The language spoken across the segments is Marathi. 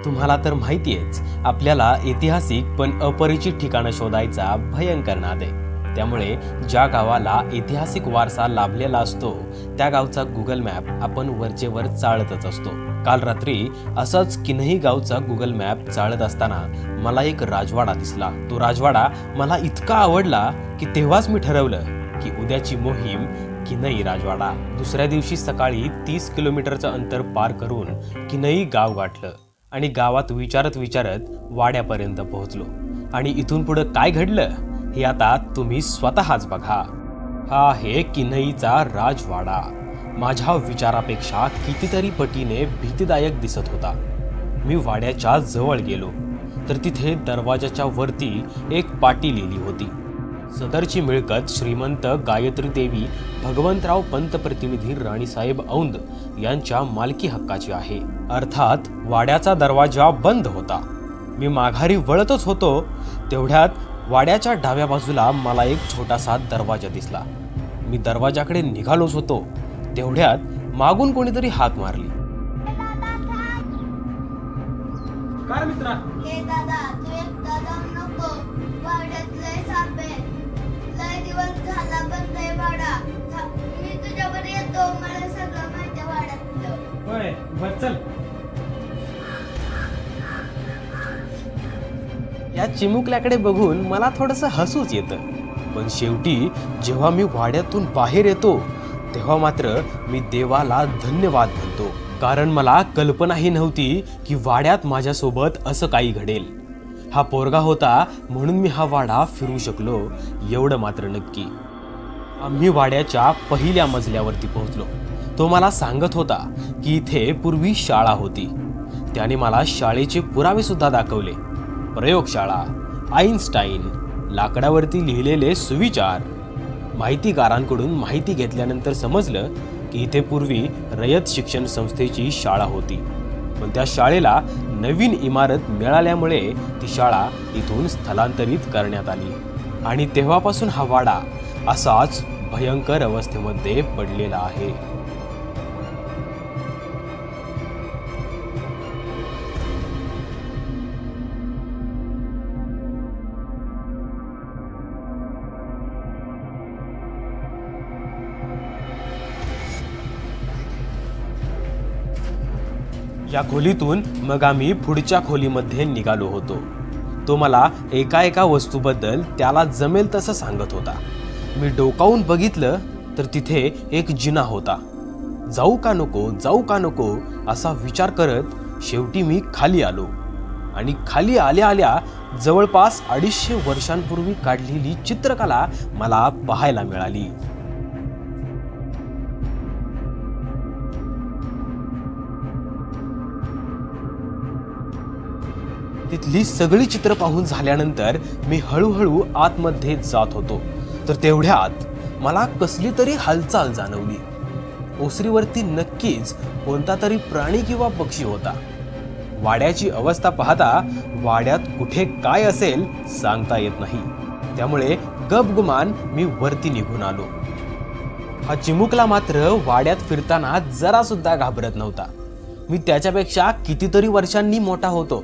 तुम्हाला तर माहितीयेच, आपल्याला ऐतिहासिक पण अपरिचित ठिकाणं शोधायचा भयंकर नाद आहे. त्यामुळे ज्या गावाला ऐतिहासिक वारसा लाभलेला असतो त्या गावचा गुगल मॅप आपण वरचे वर चाळतच असतो. काल रात्री असाच किनही गावचा गुगल मॅप चाळत असताना मला एक राजवाडा दिसला. तो राजवाडा मला इतका आवडला की तेव्हाच मी ठरवलं की उद्याची मोहीम किनई राजवाडा. दुसऱ्या दिवशी सकाळी 30 किलोमीटरचं अंतर पार करून किनई गाव गाठलं आणि गावात विचारत विचारत वाड्यापर्यंत पोहोचलो. आणि इथून पुढं काय घडलं हे आता तुम्ही स्वतःच बघा. हा आहे किनईचा राजवाडा. माझ्या विचारापेक्षा कितीतरी पटीने भीतीदायक दिसत होता. मी वाड्याच्या जवळ गेलो तर तिथे दरवाजाच्या वरती एक पाटी लिहिली होती. सदरची मिळकत श्रीमंत गायत्री देवी भगवंतराव पंत प्रतिनिधी राणीसाहेब औंध यांच्या मालकी हक्काची आहे. अर्थात वाड्याचा दरवाजा बंद होता. मी माघारी वळतच होतो तेवढ्यात वाड्याच्या डाव्या बाजूला मला एक छोटासा दरवाजा दिसला. मी दरवाजाकडे निघालोच होतो तेवढ्यात मागून कोणीतरी हाक मारली. काय मित्रा? हे दादा, तू एकटा जाऊ नको. वाड्यात लय साप आहे. लय दिवस झाला बंद आहे वाडा. मी तुझ्यावर येतो. मला सगळं माहिती आहे वाड्यातलं. होय, बर चल. या चिमुकल्याकडे बघून मला थोडंसं हसूच येतं. पण शेवटी जेव्हा मी वाड्यातून बाहेर येतो तेव्हा मात्र मी देवाला धन्यवाद म्हणतो. कारण मला कल्पनाही नव्हती की वाड्यात माझ्यासोबत असं काही घडेल. हा पोरगा होता म्हणून मी हा वाडा फिरू शकलो एवढं मात्र नक्की. आम्ही वाड्याच्या पहिल्या मजल्यावरती पोहोचलो. तो मला सांगत होता की इथे पूर्वी शाळा होती. त्याने मला शाळेचे पुरावे सुद्धा दाखवले. प्रयोगशाळा, आईन्स्टाईन, लाकडावरती लिहिलेले सुविचार. माहितीकारांकडून माहिती घेतल्यानंतर समजलं की इथे पूर्वी रयत शिक्षण संस्थेची शाळा होती. पण त्या शाळेला नवीन इमारत मिळाल्यामुळे ती शाळा इथून स्थलांतरित करण्यात आली आणि तेव्हापासून हा वाडा असाच भयंकर अवस्थेमध्ये पडलेला आहे. या खोलीतून मग आम्ही पुढच्या खोलीमध्ये निघालो होतो. तो मला एका एका वस्तूबद्दल त्याला जमेल तसं सांगत होता. मी डोकावून बघितलं तर तिथे एक जिना होता. जाऊ का नको, जाऊ का नको असा विचार करत शेवटी मी खाली आलो आणि खाली आल्या आल्या जवळपास 250 वर्षांपूर्वी काढलेली चित्रकला मला पाहायला मिळाली. तिथली सगळी चित्र पाहून झाल्यानंतर मी हळूहळू आतमध्ये जात होतो तर तेवढ्यात मला कसली तरी हालचाल जाणवली. ओसरीवरती नक्कीच कोणता तरी प्राणी किंवा पक्षी होता. वाड्याची अवस्था पाहता वाड्यात कुठे काय असेल सांगता येत नाही. त्यामुळे गपगुमान मी वरती निघून आलो. हा चिमुकला मात्र वाड्यात फिरताना जरा सुद्धा घाबरत नव्हता. मी त्याच्यापेक्षा कितीतरी वर्षांनी मोठा होतो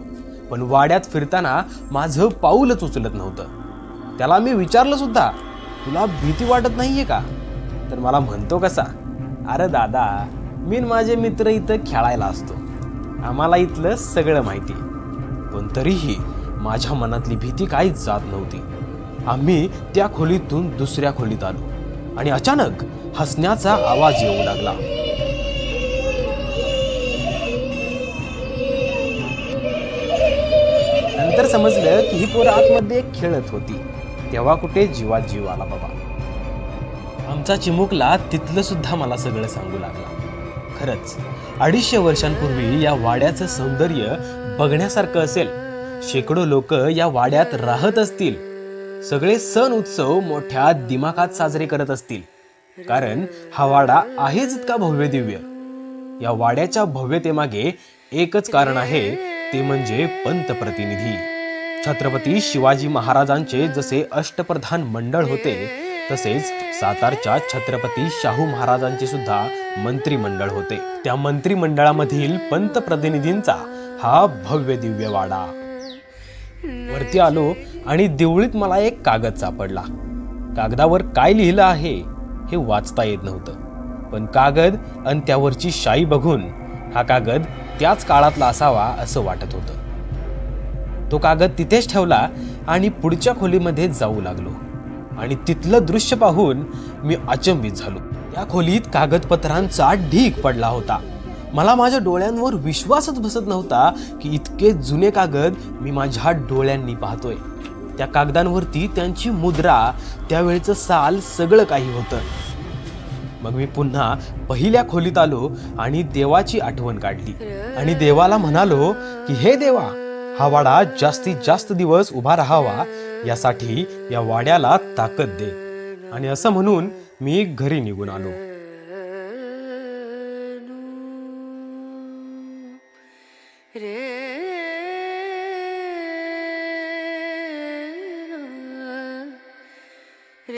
पण वाड्यात फिरताना माझं पाऊलच उचलत नव्हतं. त्याला मी विचारलं सुद्धा, तुला भीती वाटत नाहीये का? तर मला म्हणतो कसा, अरे दादा, मी माझे मित्र इथं खेळायला असतो. आम्हाला इथलं सगळं माहिती. पण तरीही माझ्या मनातली भीती काहीच जात नव्हती. आम्ही त्या खोलीतून दुसऱ्या खोलीत आलो आणि अचानक हसण्याचा आवाज येऊ लागला. नंतर समजलं की ही पोरं आतमध्ये खेळत होती. तेव्हा कुठे जीवात जीव आला बाबा. आमचा चिमुकला तिथलं सुद्धा मला सगळं सांगू लागला. खरंच 250 वर्षांपूर्वी या वाड्याचं सौंदर्य बघण्यासारखं असेल. शेकडो लोक या वाड्यात राहत असतील. सगळे सण उत्सव मोठ्या दिमाखात साजरे करत असतील. कारण हा वाडा आहेच इतका भव्य दिव्य. या वाड्याच्या भव्यतेमागे एकच कारण आहे, ते म्हणजे पंतप्रतिनिधी. छत्रपती शिवाजी महाराजांचे जसे अष्टप्रधान मंडळ होते तसेच सातारच्या छत्रपती शाहू महाराजांचे सुद्धा मंत्रिमंडळ होते. त्या मंत्रिमंडळामधील पंतप्रतिनिधींचा हा भव्य दिव्य वाडा. वरती आलो आणि देवळीत मला एक कागद सापडला. कागदावर काय लिहिलं आहे हे वाचता येत नव्हतं, पण कागद आणि त्यावरची शाई बघून हा कागद त्याच काळातला असावा असं वाटत होतं. तो कागद तिथेच ठेवला आणि पुढच्या खोलीमध्ये जाऊ लागलो आणि तिथलं दृश्य पाहून मी अचंबित झालो. त्या खोलीत कागदपत्रांचा ढीग पडला होता. मला माझ्या डोळ्यांवर विश्वासच बसत नव्हता की इतके जुने कागद मी माझ्या डोळ्यांनी पाहतोय. त्या कागदांवरती त्यांची मुद्रा, त्यावेळचं साल, सगळं काही होतं. मग मी पुन्हा पहिल्या खोलीत आलो आणि देवाची आठवण काढली आणि देवाला म्हणालो की हे देवा, हा वाडा जास्तीत जास्त दिवस उभा राहावा यासाठी या वाड्याला ताकद दे. आणि असं म्हणून मी घरी निघून आलो.